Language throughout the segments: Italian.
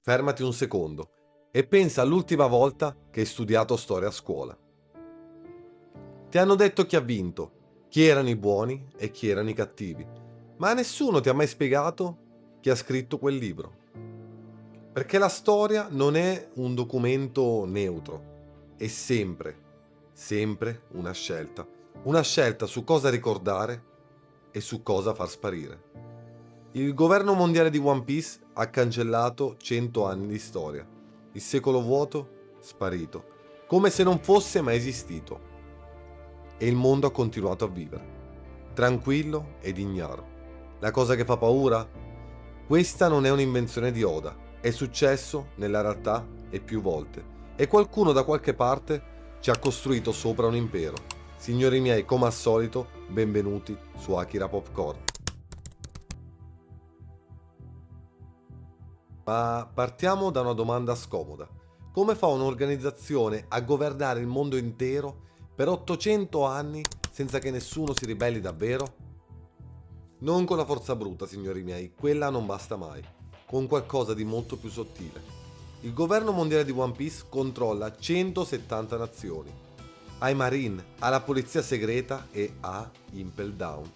Fermati un secondo e pensa all'ultima volta che hai studiato storia a scuola. Ti hanno detto chi ha vinto, chi erano i buoni e chi erano i cattivi, ma nessuno ti ha mai spiegato chi ha scritto quel libro. Perché la storia non è un documento neutro, è sempre una scelta su cosa ricordare e su cosa far sparire. Il governo mondiale di One Piece ha cancellato 100 anni di storia. Il secolo vuoto, sparito, come se non fosse mai esistito. E il mondo ha continuato a vivere, tranquillo ed ignaro. La cosa che fa paura? Questa non è un'invenzione di Oda, è successo nella realtà e più volte. E qualcuno da qualche parte ci ha costruito sopra un impero. Signori miei, come al solito, benvenuti su Akira Popcorn. Ma partiamo da una domanda scomoda. Come fa un'organizzazione a governare il mondo intero per 800 anni senza che nessuno si ribelli davvero? Non con la forza bruta, signori miei, quella non basta mai. Con qualcosa di molto più sottile. Il governo mondiale di One Piece controlla 170 nazioni. Ha i Marine, ha la polizia segreta e ha Impel Down.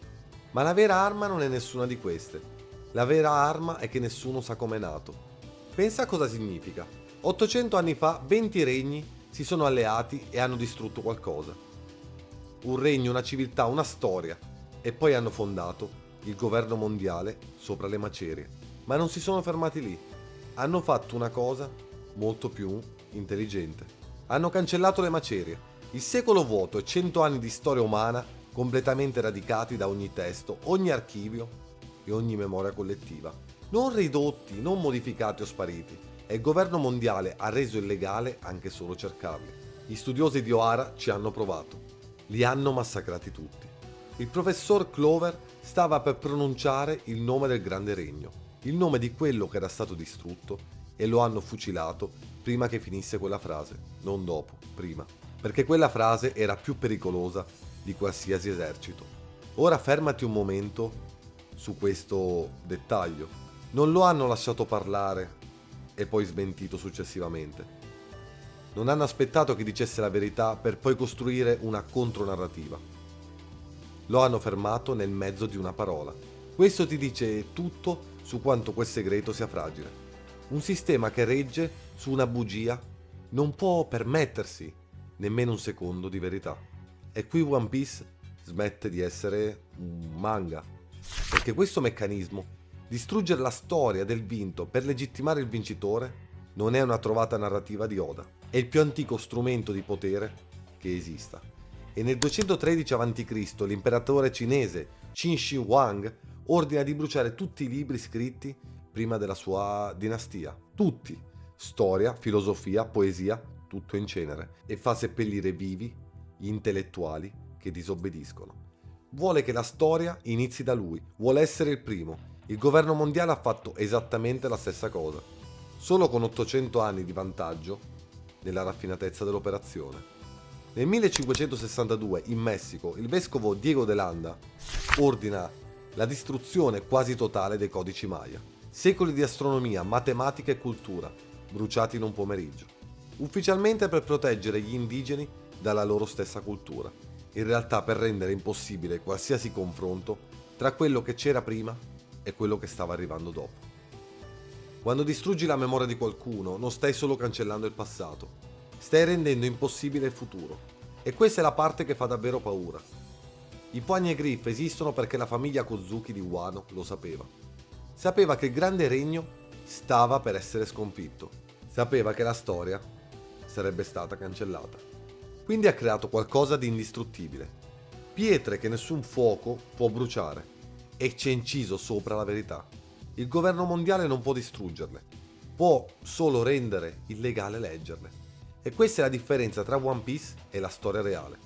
Ma la vera arma non è nessuna di queste. La vera arma è che nessuno sa com'è nato. Pensa a cosa significa. 800 anni fa 20 regni si sono alleati e hanno distrutto qualcosa. Un regno, una civiltà, una storia. E poi hanno fondato il governo mondiale sopra le macerie. Ma non si sono fermati lì. Hanno fatto una cosa molto più intelligente. Hanno cancellato le macerie. Il secolo vuoto e 100 anni di storia umana completamente radicati da ogni testo, ogni archivio e ogni memoria collettiva. Non ridotti, non modificati o spariti. E il governo mondiale ha reso illegale anche solo cercarli. Gli studiosi di Ohara ci hanno provato. Li hanno massacrati tutti. Il professor Clover stava per pronunciare il nome del grande regno, il nome di quello che era stato distrutto, e lo hanno fucilato prima che finisse quella frase, non dopo, prima, perché quella frase era più pericolosa di qualsiasi esercito. Ora fermati un momento su questo dettaglio. Non lo hanno lasciato parlare e poi smentito successivamente. Non hanno aspettato che dicesse la verità per poi costruire una contronarrativa. Lo hanno fermato nel mezzo di una parola. Questo ti dice tutto su quanto quel segreto sia fragile. Un sistema che regge su una bugia non può permettersi nemmeno un secondo di verità. E qui One Piece smette di essere un manga. Perché questo meccanismo, distruggere la storia del vinto per legittimare il vincitore, non è una trovata narrativa di Oda. È il più antico strumento di potere che esista. E nel 213 a.C. l'imperatore cinese Qin Shi Huang ordina di bruciare tutti i libri scritti prima della sua dinastia. Tutti. Storia, filosofia, poesia, tutto in cenere. E fa seppellire vivi gli intellettuali che disobbediscono. Vuole che la storia inizi da lui, vuole essere il primo. Il governo mondiale ha fatto esattamente la stessa cosa, solo con 800 anni di vantaggio nella raffinatezza dell'operazione. Nel 1562 in Messico il vescovo Diego de Landa ordina la distruzione quasi totale dei codici Maya. Secoli di astronomia, matematica e cultura bruciati in un pomeriggio. Ufficialmente per proteggere gli indigeni dalla loro stessa cultura. In realtà per rendere impossibile qualsiasi confronto tra quello che c'era prima e quello che stava arrivando dopo. Quando distruggi la memoria di qualcuno non stai solo cancellando il passato, stai rendendo impossibile il futuro. E questa è la parte che fa davvero paura. I Pugni e Griff esistono perché la famiglia Kozuki di Wano lo sapeva. Sapeva che il grande regno stava per essere sconfitto. Sapeva che la storia sarebbe stata cancellata. Quindi ha creato qualcosa di indistruttibile. Pietre che nessun fuoco può bruciare. E ci ha inciso sopra la verità. Il governo mondiale non può distruggerle. Può solo rendere illegale leggerle. E questa è la differenza tra One Piece e la storia reale.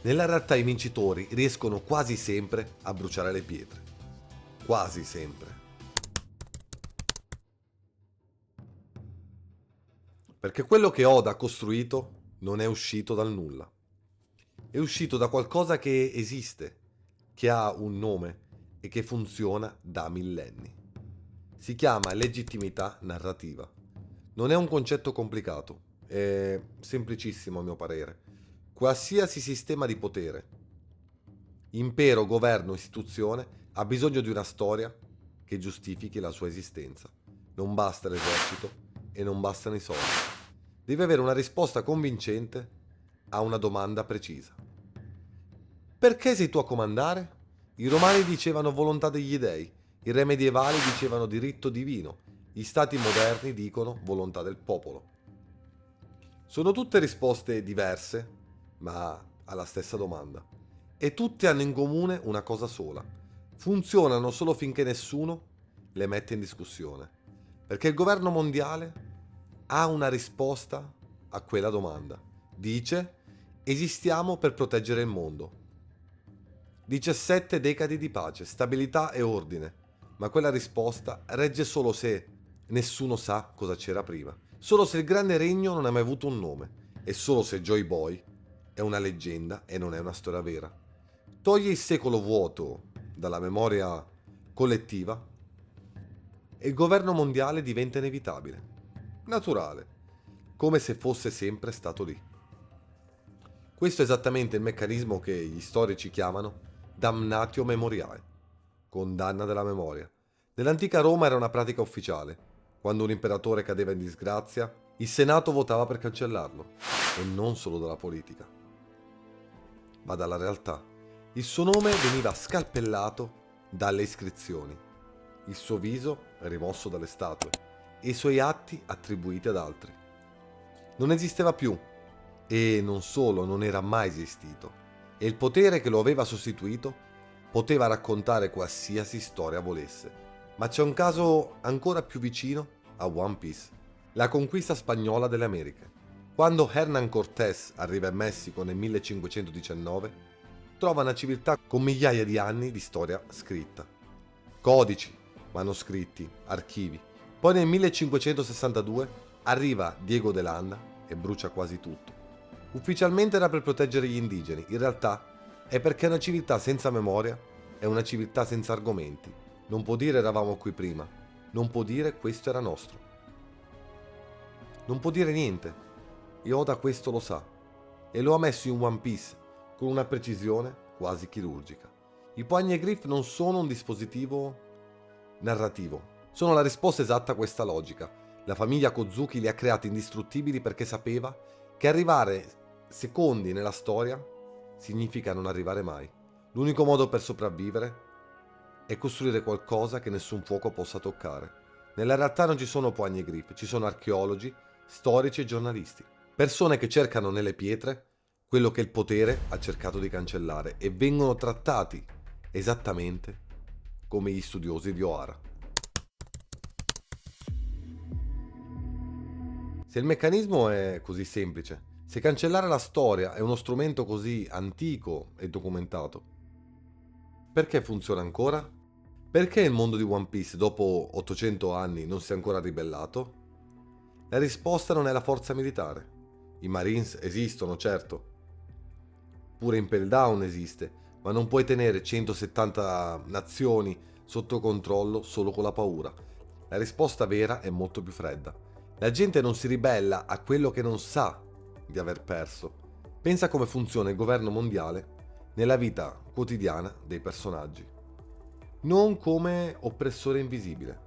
Nella realtà i vincitori riescono quasi sempre a bruciare le pietre. Quasi sempre. Perché quello che Oda ha costruito non è uscito dal nulla. È uscito da qualcosa che esiste, che ha un nome e che funziona da millenni. Si chiama legittimità narrativa. Non è un concetto complicato, è semplicissimo a mio parere. Qualsiasi sistema di potere, impero, governo, istituzione, ha bisogno di una storia che giustifichi la sua esistenza. Non basta l'esercito e non bastano i soldi. Deve avere una risposta convincente a una domanda precisa. Perché sei tu a comandare? I romani dicevano volontà degli dei, i re medievali dicevano diritto divino, gli stati moderni dicono volontà del popolo. Sono tutte risposte diverse, ma alla stessa domanda. E tutte hanno in comune una cosa sola. Funzionano solo finché nessuno le mette in discussione. Perché il governo mondiale ha una risposta a quella domanda. Dice: esistiamo per proteggere il mondo. 17 decadi di pace, stabilità e ordine, ma quella risposta regge solo se nessuno sa cosa c'era prima, solo se il grande regno non ha mai avuto un nome e solo se Joy Boy è una leggenda e non è una storia vera. Toglie il secolo vuoto dalla memoria collettiva e il governo mondiale diventa inevitabile, naturale, come se fosse sempre stato lì. Questo è esattamente il meccanismo che gli storici chiamano damnatio memoriae, condanna della memoria. Nell'antica Roma era una pratica ufficiale. Quando un imperatore cadeva in disgrazia, il Senato votava per cancellarlo, e non solo dalla politica, ma dalla realtà. Il suo nome veniva scalpellato dalle iscrizioni, il suo viso rimosso dalle statue e i suoi atti attribuiti ad altri. Non esisteva più, e non solo non era mai esistito, e il potere che lo aveva sostituito poteva raccontare qualsiasi storia volesse. Ma c'è un caso ancora più vicino a One Piece, la conquista spagnola delle Americhe. Quando Hernán Cortés arriva in Messico nel 1519, trova una civiltà con migliaia di anni di storia scritta. Codici, manoscritti, archivi. Poi nel 1562 arriva Diego de Landa e brucia quasi tutto. Ufficialmente era per proteggere gli indigeni, in realtà è perché una civiltà senza memoria è una civiltà senza argomenti. Non può dire eravamo qui prima, non può dire questo era nostro. Non può dire niente. E Oda questo lo sa e lo ha messo in One Piece con una precisione quasi chirurgica. I Poneglyph non sono un dispositivo narrativo, sono la risposta esatta a questa logica. La famiglia Kozuki li ha creati indistruttibili perché sapeva che arrivare secondi nella storia significa non arrivare mai. L'unico modo per sopravvivere è costruire qualcosa che nessun fuoco possa toccare. Nella realtà non ci sono Poneglyph, ci sono archeologi, storici e giornalisti. Persone che cercano nelle pietre quello che il potere ha cercato di cancellare e vengono trattati esattamente come gli studiosi di Ohara. Se il meccanismo è così semplice, se cancellare la storia è uno strumento così antico e documentato, perché funziona ancora? Perché il mondo di One Piece dopo 800 anni non si è ancora ribellato? La risposta non è la forza militare. I Marines esistono, certo. Pure Impel Down esiste, ma non puoi tenere 170 nazioni sotto controllo solo con la paura. La risposta vera è molto più fredda. La gente non si ribella a quello che non sa di aver perso. Pensa come funziona il governo mondiale nella vita quotidiana dei personaggi. Non come oppressore invisibile,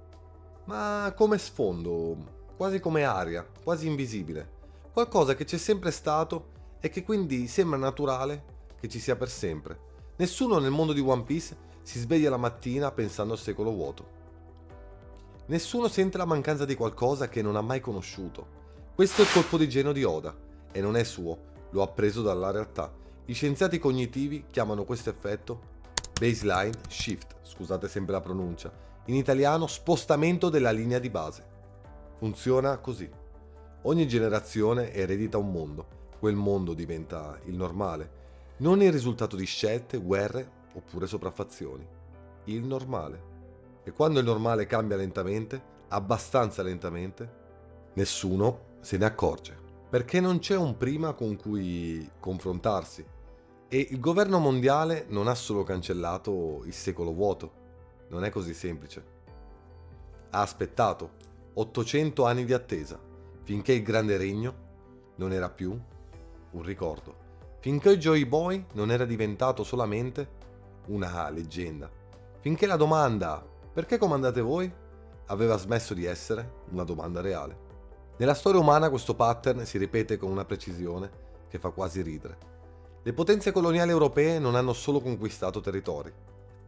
ma come sfondo, quasi come aria, quasi invisibile. Qualcosa che c'è sempre stato e che quindi sembra naturale che ci sia per sempre. Nessuno nel mondo di One Piece si sveglia la mattina pensando al secolo vuoto. Nessuno sente la mancanza di qualcosa che non ha mai conosciuto. Questo è il colpo di genio di Oda, e non è suo, lo ha preso dalla realtà. Gli scienziati cognitivi chiamano questo effetto baseline shift, scusate sempre la pronuncia, in italiano spostamento della linea di base. Funziona così. Ogni generazione eredita un mondo, quel mondo diventa il normale, non il risultato di scelte, guerre oppure sopraffazioni. Il normale. E quando il normale cambia lentamente, abbastanza lentamente, nessuno se ne accorge. Perché non c'è un prima con cui confrontarsi. E il governo mondiale non ha solo cancellato il secolo vuoto. Non è così semplice. Ha aspettato 800 anni di attesa, finché il grande regno non era più un ricordo, finché Joy Boy non era diventato solamente una leggenda, finché la domanda "perché comandate voi?" aveva smesso di essere una domanda reale. Nella storia umana questo pattern si ripete con una precisione che fa quasi ridere. Le potenze coloniali europee non hanno solo conquistato territori,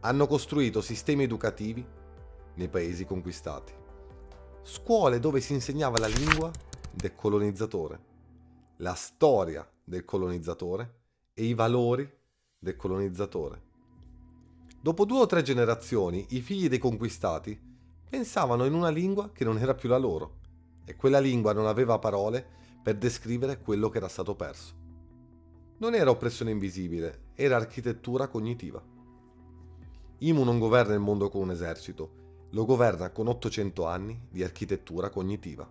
hanno costruito sistemi educativi nei paesi conquistati. Scuole dove si insegnava la lingua del colonizzatore, la storia del colonizzatore e i valori del colonizzatore. Dopo 2 o 3 generazioni, i figli dei conquistati pensavano in una lingua che non era più la loro, e quella lingua non aveva parole per descrivere quello che era stato perso. Non era oppressione invisibile, era architettura cognitiva. Imu non governa il mondo con un esercito, lo governa con 800 anni di architettura cognitiva.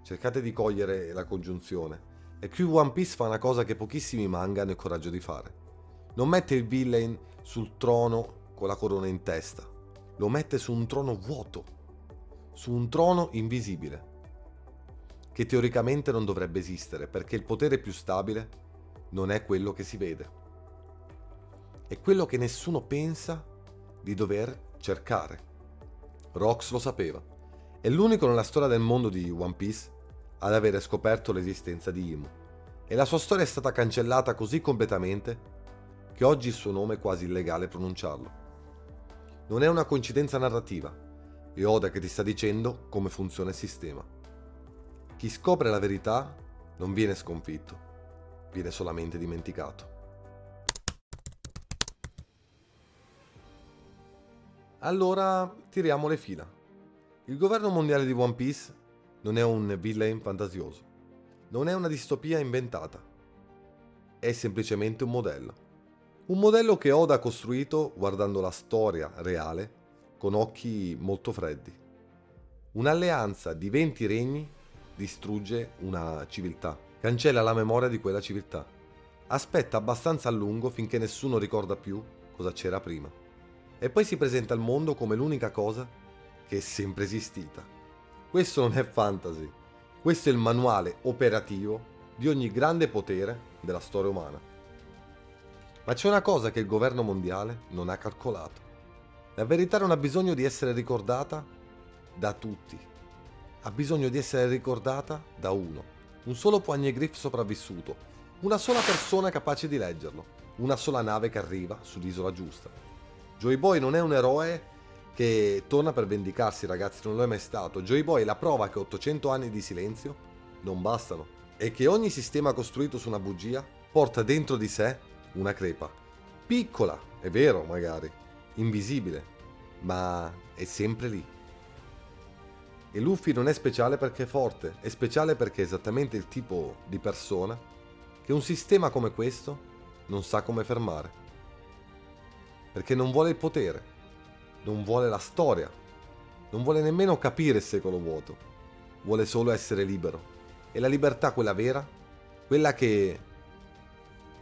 Cercate di cogliere la congiunzione. E qui One Piece fa una cosa che pochissimi manga hanno il coraggio di fare. Non mette il villain sul trono con la corona in testa, lo mette su un trono vuoto, su un trono invisibile, che teoricamente non dovrebbe esistere, perché il potere più stabile non è quello che si vede. È quello che nessuno pensa di dover cercare. Rox lo sapeva. È l'unico nella storia del mondo di One Piece ad avere scoperto l'esistenza di Imu. E la sua storia è stata cancellata così completamente che oggi il suo nome è quasi illegale pronunciarlo. Non è una coincidenza narrativa, è Oda che ti sta dicendo come funziona il sistema. Chi scopre la verità non viene sconfitto, viene solamente dimenticato. Allora tiriamo le fila. Il governo mondiale di One Piece non è un villain fantasioso, non è una distopia inventata, è semplicemente un modello. Un modello che Oda ha costruito guardando la storia reale con occhi molto freddi. Un'alleanza di 20 regni distrugge una civiltà, cancella la memoria di quella civiltà, aspetta abbastanza a lungo finché nessuno ricorda più cosa c'era prima, e poi si presenta al mondo come l'unica cosa che è sempre esistita. Questo non è fantasy, questo è il manuale operativo di ogni grande potere della storia umana. Ma c'è una cosa che il governo mondiale non ha calcolato. La verità non ha bisogno di essere ricordata da tutti. Ha bisogno di essere ricordata da uno. Un solo Poneglyph sopravvissuto. Una sola persona capace di leggerlo. Una sola nave che arriva sull'isola giusta. Joy Boy non è un eroe che torna per vendicarsi, ragazzi, non lo è mai stato. Joy Boy è la prova che 800 anni di silenzio non bastano. E che ogni sistema costruito su una bugia porta dentro di sé una crepa. Piccola, è vero magari, invisibile, ma è sempre lì. E Luffy non è speciale perché è forte, è speciale perché è esattamente il tipo di persona che un sistema come questo non sa come fermare. Perché non vuole il potere, non vuole la storia, non vuole nemmeno capire il secolo vuoto, vuole solo essere libero. E la libertà, quella vera, quella che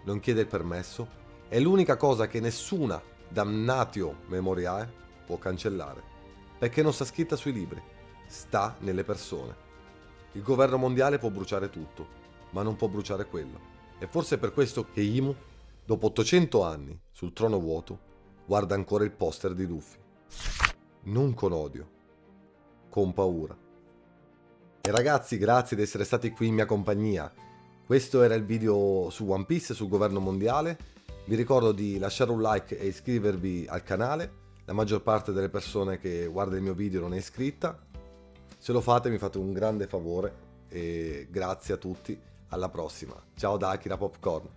non chiede il permesso, è l'unica cosa che nessuna damnatio memoriale può cancellare, perché non sta scritta sui libri. Sta nelle persone. Il governo mondiale può bruciare tutto, ma non può bruciare quello. E forse è per questo che Imu, dopo 800 anni sul trono vuoto, guarda ancora il poster di Luffy. Non con odio, con paura. E ragazzi, grazie di essere stati qui in mia compagnia. Questo era il video su One Piece e sul governo mondiale. Vi ricordo di lasciare un like e iscrivervi al canale. La maggior parte delle persone che guarda il mio video non è iscritta. Se lo fate mi fate un grande favore e grazie a tutti, alla prossima. Ciao da Akira Popcorn.